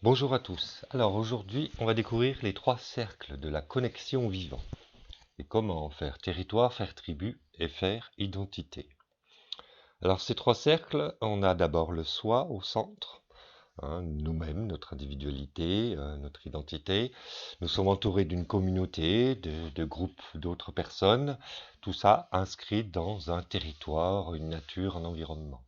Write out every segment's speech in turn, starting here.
Bonjour à tous. Alors aujourd'hui, on va découvrir les trois cercles de la connexion au vivant et comment faire territoire, faire tribu et faire identité. Alors ces trois cercles, on a d'abord le soi au centre, nous-mêmes, notre individualité, notre identité. Nous sommes entourés d'une communauté, de groupes d'autres personnes, tout ça inscrit dans un territoire, une nature, un environnement.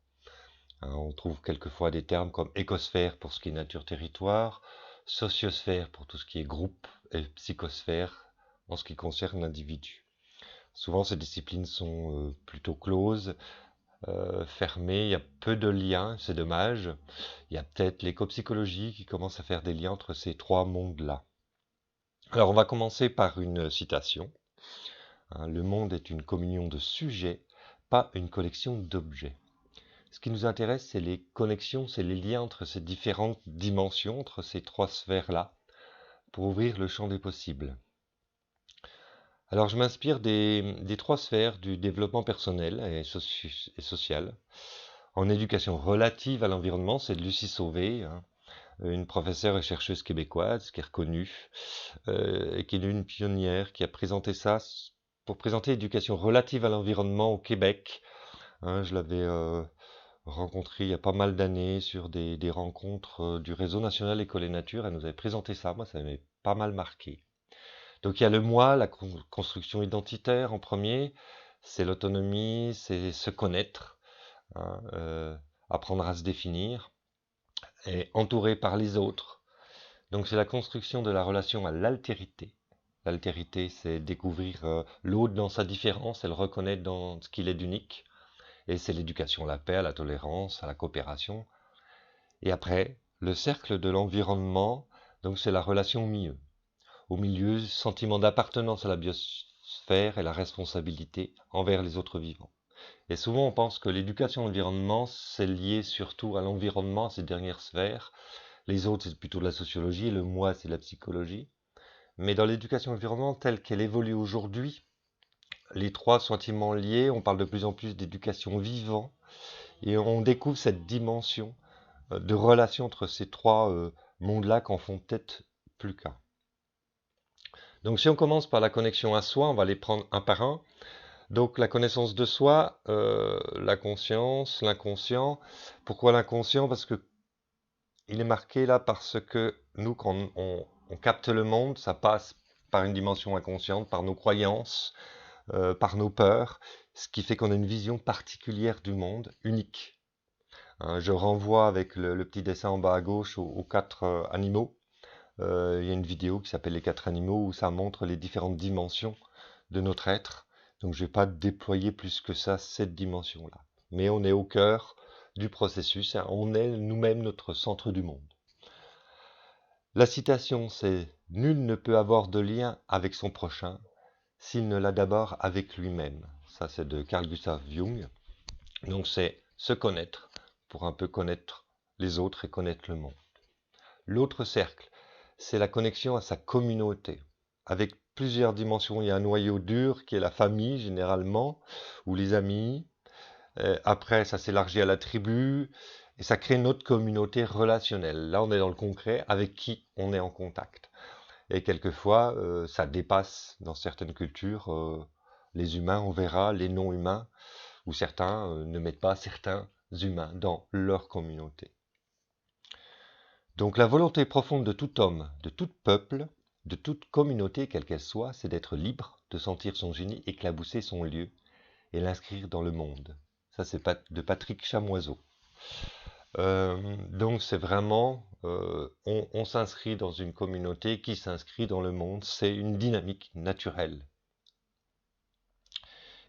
On trouve quelquefois des termes comme écosphère pour ce qui est nature-territoire, sociosphère pour tout ce qui est groupe et psychosphère en ce qui concerne l'individu. Souvent, ces disciplines sont plutôt closes, fermées, il y a peu de liens, c'est dommage. Il y a peut-être l'écopsychologie qui commence à faire des liens entre ces trois mondes-là. Alors, on va commencer par une citation. Le monde est une communion de sujets, pas une collection d'objets. Ce qui nous intéresse, c'est les connexions, c'est les liens entre ces différentes dimensions, entre ces trois sphères-là, pour ouvrir le champ des possibles. Alors, je m'inspire des trois sphères du développement personnel et social. En éducation relative à l'environnement, c'est de Lucie Sauvé, une professeure et chercheuse québécoise qui est reconnue, et qui est une pionnière, qui a présenté ça pour présenter l'éducation relative à l'environnement au Québec. Je l'avais rencontré il y a pas mal d'années sur des rencontres du réseau national École et Nature. Elle nous avait présenté ça, moi ça m'avait pas mal marqué. Donc il y a le moi, la construction identitaire en premier, c'est l'autonomie, c'est se connaître, apprendre à se définir, et entouré par les autres. Donc c'est la construction de la relation à l'altérité. L'altérité, c'est découvrir l'autre dans sa différence et le reconnaître dans ce qu'il est d'unique. Et c'est l'éducation à la paix, à la tolérance, à la coopération. Et après, le cercle de l'environnement, donc c'est la relation au milieu. Au milieu, sentiment d'appartenance à la biosphère et la responsabilité envers les autres vivants. Et souvent, on pense que l'éducation à l'environnement, c'est lié surtout à l'environnement, à ces dernières sphères. Les autres, c'est plutôt de la sociologie, et le moi, c'est de la psychologie. Mais dans l'éducation à l'environnement, telle qu'elle évolue aujourd'hui, les trois sont intimement liés. On parle de plus en plus d'éducation vivant, et on découvre cette dimension de relation entre ces trois mondes-là qu'en font peut-être plus qu'un. Donc si on commence par la connexion à soi, on va les prendre un par un. Donc la connaissance de soi, la conscience, l'inconscient. Pourquoi l'inconscient? Parce que il est marqué là parce que nous, quand on capte le monde, ça passe par une dimension inconsciente, par nos croyances, par nos peurs, ce qui fait qu'on a une vision particulière du monde, unique. Je renvoie avec le petit dessin en bas à gauche aux quatre animaux. Il y a une vidéo qui s'appelle Les quatre animaux où ça montre les différentes dimensions de notre être. Donc je ne vais pas déployer plus que ça cette dimension-là. Mais on est au cœur du processus, on est nous-mêmes notre centre du monde. La citation, c'est Nul ne peut avoir de lien avec son prochain s'il ne l'a d'abord avec lui-même. Ça, c'est de Carl Gustav Jung. Donc c'est se connaître pour un peu connaître les autres et connaître le monde. L'autre cercle, c'est la connexion à sa communauté, avec plusieurs dimensions. Il y a un noyau dur qui est la famille, généralement, ou les amis. Après, ça s'élargit à la tribu, et ça crée notre communauté relationnelle. Là, on est dans le concret, avec qui on est en contact. Et quelquefois, ça dépasse, dans certaines cultures, les humains, on verra, les non-humains, ou certains ne mettent pas certains humains dans leur communauté. Donc la volonté profonde de tout homme, de tout peuple, de toute communauté, quelle qu'elle soit, c'est d'être libre, de sentir son génie éclabousser son lieu et l'inscrire dans le monde. Ça, c'est de Patrick Chamoiseau. Donc c'est vraiment, on s'inscrit dans une communauté qui s'inscrit dans le monde, c'est une dynamique naturelle.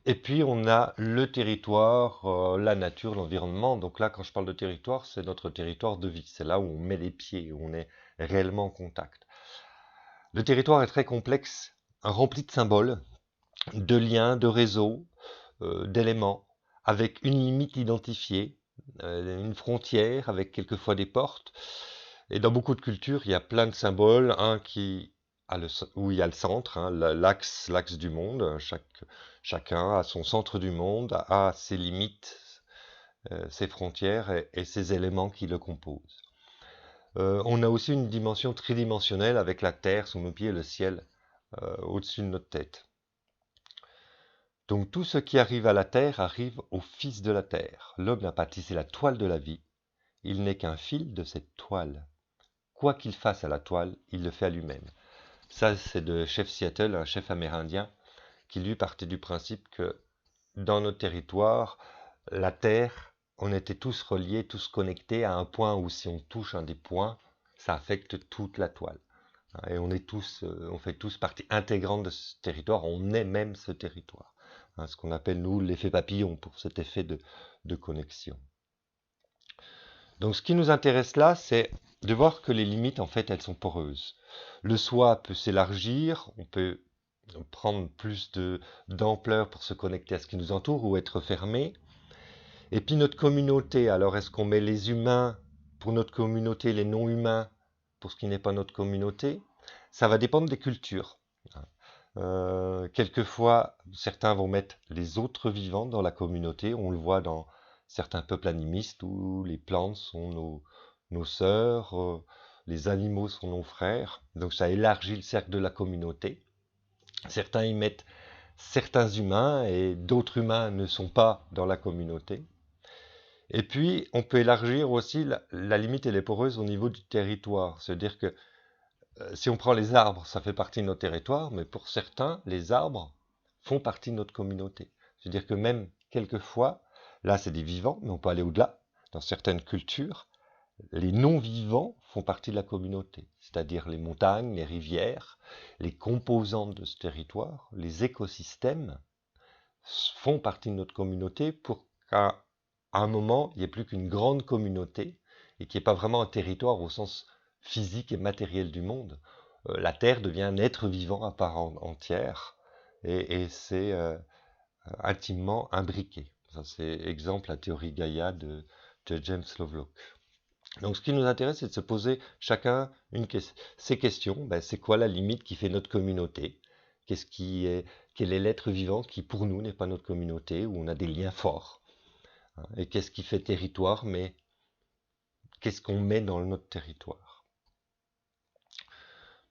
Et puis on a le territoire, la nature, l'environnement. Donc là, quand je parle de territoire, c'est notre territoire de vie. C'est là où on met les pieds, où on est réellement en contact. Le territoire est très complexe, rempli de symboles, de liens, de réseaux, d'éléments, avec une limite identifiée, une frontière, avec quelquefois des portes. Et dans beaucoup de cultures, il y a plein de symboles. Un qui où il y a le centre, l'axe du monde. Chacun a son centre du monde, a ses limites, ses frontières et ses éléments qui le composent. On a aussi une dimension tridimensionnelle avec la terre sous nos pieds et le ciel au-dessus de notre tête. Donc tout ce qui arrive à la terre arrive au Fils de la terre. L'homme n'a pas tissé la toile de la vie, il n'est qu'un fil de cette toile. Quoi qu'il fasse à la toile, il le fait à lui-même. Ça, c'est de Chef Seattle, un chef amérindien, qui lui partait du principe que dans notre territoire, la terre, on était tous reliés, tous connectés à un point où si on touche un des points, ça affecte toute la toile. Et on est tous, on fait tous partie intégrante de ce territoire, on est même ce territoire. Ce qu'on appelle, nous, l'effet papillon, pour cet effet de connexion. Donc ce qui nous intéresse là, c'est de voir que les limites, en fait, elles sont poreuses. Le soi peut s'élargir, on peut prendre plus d'ampleur pour se connecter à ce qui nous entoure ou être fermé. Et puis notre communauté, alors est-ce qu'on met les humains pour notre communauté, les non-humains pour ce qui n'est pas notre communauté? Ça va dépendre des cultures. Quelquefois, certains vont mettre les autres vivants dans la communauté. On le voit dans certains peuples animistes où les plantes sont nos sœurs, les animaux sont nos frères. Donc ça élargit le cercle de la communauté. Certains y mettent certains humains et d'autres humains ne sont pas dans la communauté. Et puis, on peut élargir aussi la limite, elle est poreuse au niveau du territoire. C'est-à-dire que si on prend les arbres, ça fait partie de notre territoire, mais pour certains, les arbres font partie de notre communauté. C'est-à-dire que même quelquefois, là c'est des vivants, mais on peut aller au-delà. Dans certaines cultures, les non-vivants font partie de la communauté, c'est-à-dire les montagnes, les rivières, les composantes de ce territoire, les écosystèmes font partie de notre communauté pour qu'à un moment, il n'y ait plus qu'une grande communauté et qu'il n'y ait pas vraiment un territoire au sens physique et matériel du monde. La Terre devient un être vivant à part entière et c'est intimement imbriqué. Ça, c'est exemple la théorie Gaïa de James Lovelock. Donc ce qui nous intéresse, c'est de se poser chacun ces questions. C'est quoi la limite qui fait notre communauté? Quel est l'être vivant qui pour nous n'est pas notre communauté, où on a des liens forts? Et qu'est-ce qui fait territoire, mais qu'est-ce qu'on met dans notre territoire?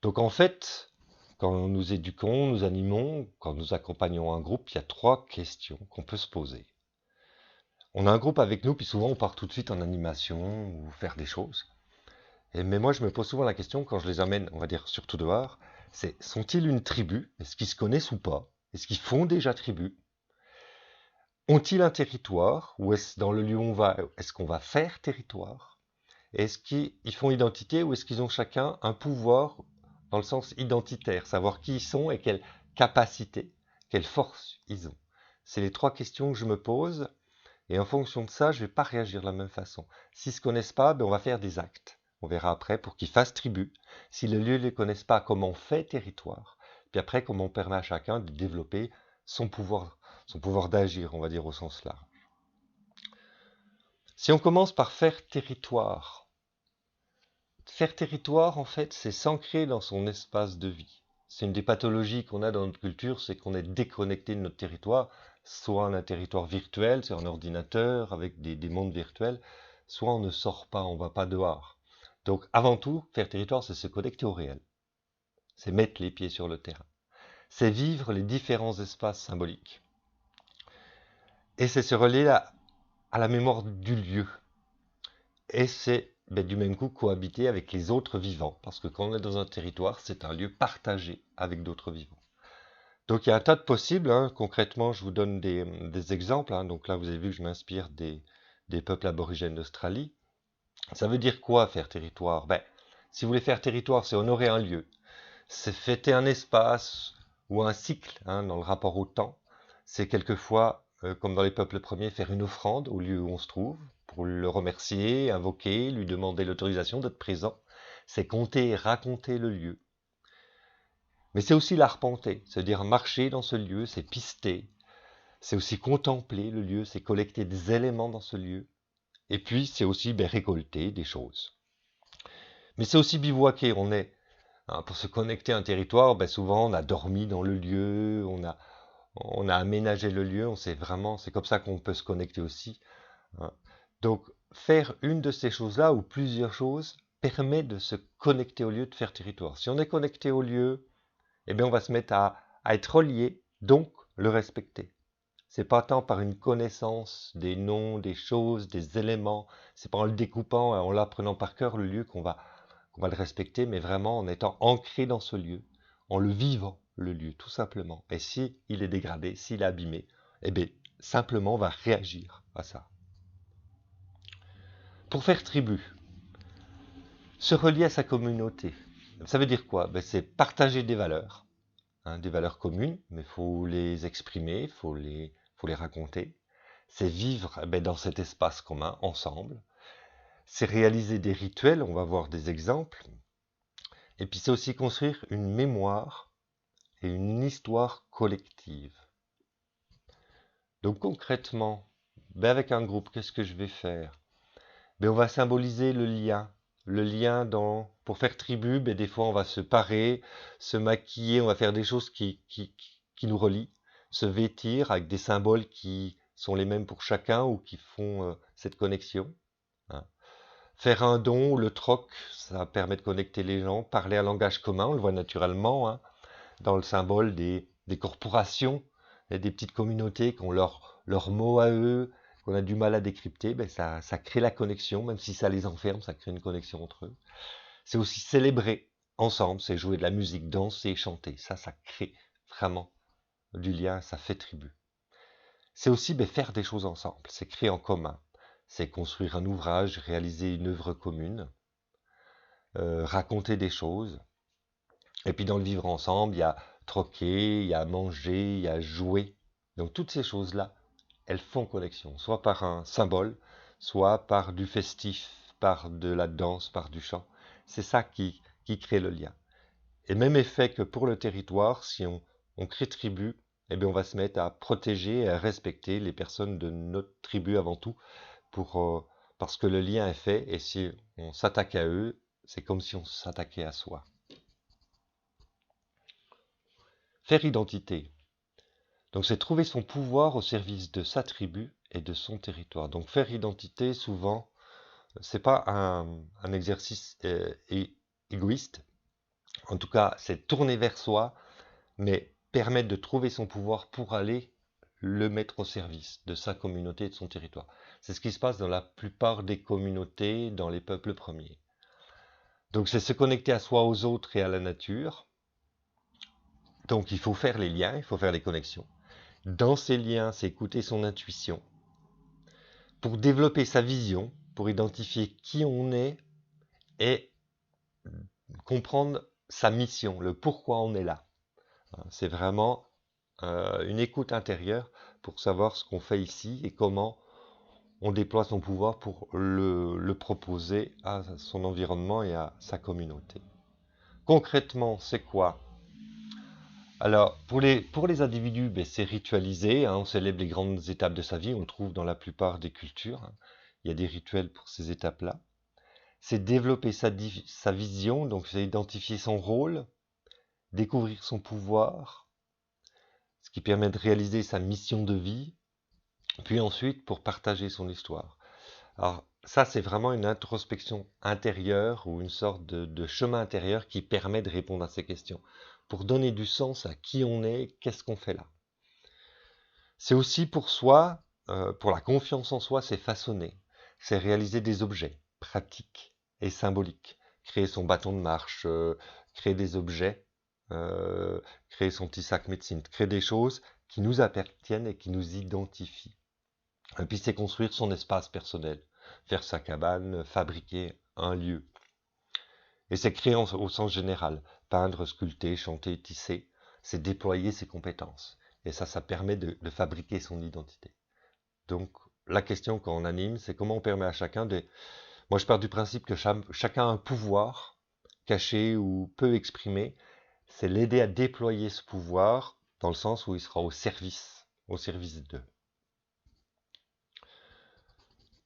Donc en fait, quand nous éduquons, nous animons, quand nous accompagnons un groupe, il y a 3 questions qu'on peut se poser. On a un groupe avec nous, puis souvent on part tout de suite en animation ou faire des choses. Mais moi, je me pose souvent la question, quand je les amène, on va dire surtout dehors, c'est sont-ils une tribu? Est-ce qu'ils se connaissent ou pas? Est-ce qu'ils font déjà tribu? Ont-ils un territoire? Ou est-ce dans le lieu où on va, est-ce qu'on va faire territoire? Est-ce qu'ils font identité ou est-ce qu'ils ont chacun un pouvoir dans le sens identitaire, savoir qui ils sont et quelle capacité, quelle force ils ont? C'est les 3 questions que je me pose et en fonction de ça, je ne vais pas réagir de la même façon. S'ils ne se connaissent pas, on va faire des actes. On verra après pour qu'ils fassent tribu. Si les lieux ne les connaissent pas, comment on fait territoire. Puis après, comment on permet à chacun de développer son pouvoir d'agir, on va dire au sens large. Si on commence par faire territoire, en fait, c'est s'ancrer dans son espace de vie. C'est une des pathologies qu'on a dans notre culture, c'est qu'on est déconnecté de notre territoire, soit on a un territoire virtuel, c'est un ordinateur avec des mondes virtuels, soit on ne sort pas, on ne va pas dehors. Donc avant tout, faire territoire, c'est se connecter au réel. C'est mettre les pieds sur le terrain. C'est vivre les différents espaces symboliques. Et c'est se relier à la mémoire du lieu. Et c'est du même coup cohabiter avec les autres vivants. Parce que quand on est dans un territoire, c'est un lieu partagé avec d'autres vivants. Donc il y a un tas de possibles. Concrètement, je vous donne des exemples. Donc là, vous avez vu que je m'inspire des peuples aborigènes d'Australie. Ça veut dire quoi faire territoire? Si vous voulez faire territoire, c'est honorer un lieu. C'est fêter un espace ou un cycle dans le rapport au temps. C'est quelquefois, comme dans les peuples premiers, faire une offrande au lieu où on se trouve, pour le remercier, invoquer, lui demander l'autorisation d'être présent. C'est compter et raconter le lieu. Mais c'est aussi l'arpenter, c'est-à-dire marcher dans ce lieu, c'est pister. C'est aussi contempler le lieu, c'est collecter des éléments dans ce lieu. Et puis, c'est aussi récolter des choses. Mais c'est aussi bivouaquer. Pour se connecter à un territoire, souvent on a dormi dans le lieu, on a aménagé le lieu, c'est comme ça qu'on peut se connecter aussi. Donc, faire une de ces choses-là ou plusieurs choses permet de se connecter au lieu, de faire territoire. Si on est connecté au lieu, eh bien on va se mettre à être relié, donc le respecter. C'est pas tant par une connaissance des noms, des choses, des éléments, c'est pas en le découpant, en l'apprenant par cœur le lieu qu'on va le respecter, mais vraiment en étant ancré dans ce lieu, en le vivant, le lieu, tout simplement. Et si il est dégradé, s'il est abîmé, eh bien, simplement on va réagir à ça. Pour faire tribu, se relier à sa communauté, ça veut dire quoi? C'est partager des valeurs communes, mais il faut les exprimer, faut les raconter. C'est vivre dans cet espace commun, ensemble. C'est réaliser des rituels, on va voir des exemples. Et puis c'est aussi construire une mémoire et une histoire collective. Donc concrètement, avec un groupe, qu'est-ce que je vais faire? On va symboliser le lien. Pour faire tribu, des fois on va se parer, se maquiller, on va faire des choses qui nous relient, se vêtir avec des symboles qui sont les mêmes pour chacun ou qui font cette connexion. Hein. Faire un don, le troc, ça permet de connecter les gens, parler un langage commun, on le voit naturellement, hein, dans le symbole des corporations, et des petites communautés qui ont leur mot à eux, qu'on a du mal à décrypter, ça crée la connexion, même si ça les enferme, ça crée une connexion entre eux. C'est aussi célébrer ensemble, c'est jouer de la musique, danser, chanter. Ça crée vraiment du lien, ça fait tribu. C'est aussi faire des choses ensemble, c'est créer en commun. C'est construire un ouvrage, réaliser une œuvre commune, raconter des choses. Et puis dans le vivre ensemble, il y a troquer, il y a manger, il y a jouer. Donc toutes ces choses-là, elles font connexion, soit par un symbole, soit par du festif, par de la danse, par du chant. C'est ça qui crée le lien. Et même effet que pour le territoire, si on crée tribu, on va se mettre à protéger et à respecter les personnes de notre tribu avant tout, parce que le lien est fait, et si on s'attaque à eux, c'est comme si on s'attaquait à soi. Faire identité. Donc c'est trouver son pouvoir au service de sa tribu et de son territoire. Donc faire identité, souvent, c'est pas un exercice égoïste. En tout cas, c'est tourner vers soi, mais permettre de trouver son pouvoir pour aller le mettre au service de sa communauté et de son territoire. C'est ce qui se passe dans la plupart des communautés, dans les peuples premiers. Donc c'est se connecter à soi, aux autres et à la nature. Donc il faut faire les liens, il faut faire les connexions. Dans ces liens, c'est écouter son intuition pour développer sa vision, pour identifier qui on est et comprendre sa mission, le pourquoi on est là. C'est vraiment une écoute intérieure pour savoir ce qu'on fait ici et comment on déploie son pouvoir pour le proposer à son environnement et à sa communauté. Concrètement, c'est quoi? Alors, pour les individus, c'est ritualisé, hein, on célèbre les grandes étapes de sa vie, on le trouve dans la plupart des cultures. Hein. Il y a des rituels pour ces étapes-là. C'est développer sa vision, donc c'est identifier son rôle, découvrir son pouvoir, ce qui permet de réaliser sa mission de vie, puis ensuite pour partager son histoire. Alors ça, c'est vraiment une introspection intérieure ou une sorte de chemin intérieur qui permet de répondre à ces questions, pour donner du sens à qui on est, qu'est-ce qu'on fait là. C'est aussi pour soi, pour la confiance en soi, c'est façonner, c'est réaliser des objets pratiques et symboliques, créer son bâton de marche, créer des objets, créer son petit sac médecine, créer des choses qui nous appartiennent et qui nous identifient. Et puis c'est construire son espace personnel, faire sa cabane, fabriquer un lieu. Et c'est créer au sens général, peindre, sculpter, chanter, tisser, c'est déployer ses compétences. Et ça permet de fabriquer son identité. Donc la question qu'on anime, c'est comment on permet à chacun de... Moi je pars du principe que chacun a un pouvoir caché ou peu exprimé, c'est l'aider à déployer ce pouvoir dans le sens où il sera au service d'eux.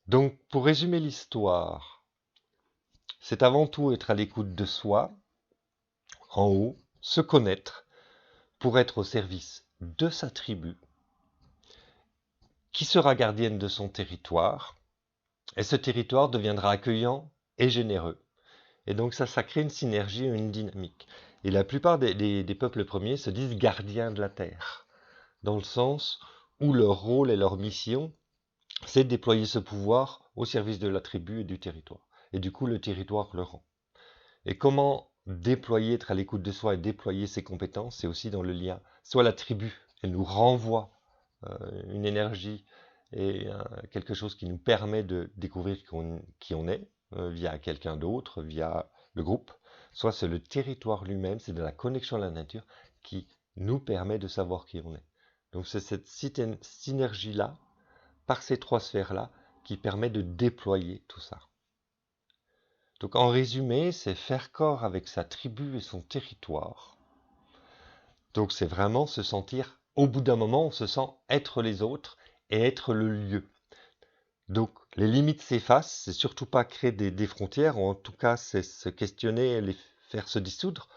Donc, pour résumer l'histoire, c'est avant tout être à l'écoute de soi, en haut, se connaître, pour être au service de sa tribu, qui sera gardienne de son territoire, et ce territoire deviendra accueillant et généreux. Et donc ça crée une synergie, une dynamique. Et la plupart des peuples premiers se disent gardiens de la terre, dans le sens où leur rôle et leur mission, c'est de déployer ce pouvoir au service de la tribu et du territoire. Et du coup, le territoire le rend. Et comment déployer, être à l'écoute de soi et déployer ses compétences, c'est aussi dans le lien. Soit la tribu, elle nous renvoie une énergie et quelque chose qui nous permet de découvrir qui on est, via quelqu'un d'autre, via le groupe. Soit c'est le territoire lui-même, c'est de la connexion à la nature qui nous permet de savoir qui on est. Donc c'est cette synergie-là, par ces trois sphères-là, qui permet de déployer tout ça. Donc en résumé, c'est faire corps avec sa tribu et son territoire. Donc c'est vraiment se sentir, au bout d'un moment, on se sent être les autres et être le lieu. Donc les limites s'effacent, c'est surtout pas créer des frontières, ou en tout cas c'est se questionner, les faire se dissoudre,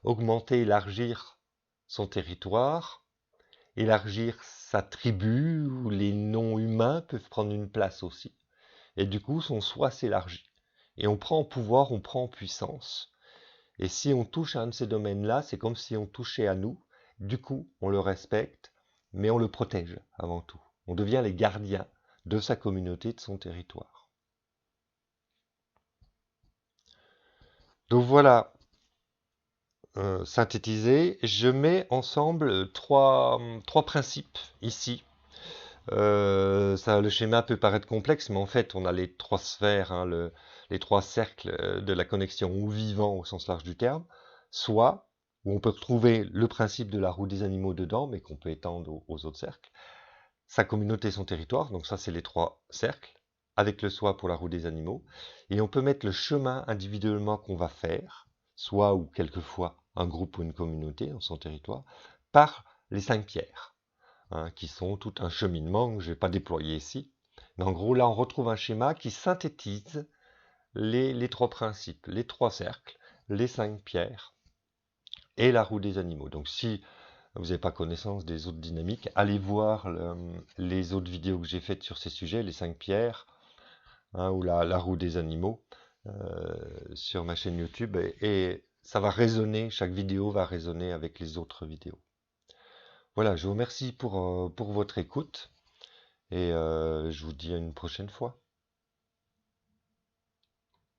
augmenter, élargir son territoire, élargir sa tribu, où les non-humains peuvent prendre une place aussi. Et du coup, son soi s'élargit. Et on prend en pouvoir, on prend en puissance. Et si on touche à un de ces domaines-là, c'est comme si on touchait à nous. Du coup, on le respecte, mais on le protège avant tout. On devient les gardiens de sa communauté, de son territoire. Donc voilà, synthétisé, je mets ensemble trois principes ici. Le schéma peut paraître complexe, mais en fait, on a les trois sphères, hein, les trois cercles de la connexion ou vivant au sens large du terme, soit où on peut retrouver le principe de la roue des animaux dedans, mais qu'on peut étendre aux autres cercles, sa communauté, son territoire, donc ça c'est les trois cercles, avec le soi pour la roue des animaux, et on peut mettre le chemin individuellement qu'on va faire, soit ou quelquefois un groupe ou une communauté dans son territoire, par les 5 pierres. Qui sont tout un cheminement que je ne vais pas déployer ici. Mais en gros, là, on retrouve un schéma qui synthétise les trois principes, les trois cercles, les 5 pierres et la roue des animaux. Donc si vous n'avez pas connaissance des autres dynamiques, allez voir les autres vidéos que j'ai faites sur ces sujets, les 5 pierres, ou la roue des animaux, sur ma chaîne YouTube. Et ça va résonner, chaque vidéo va résonner avec les autres vidéos. Voilà, je vous remercie pour votre écoute. Et je vous dis à une prochaine fois.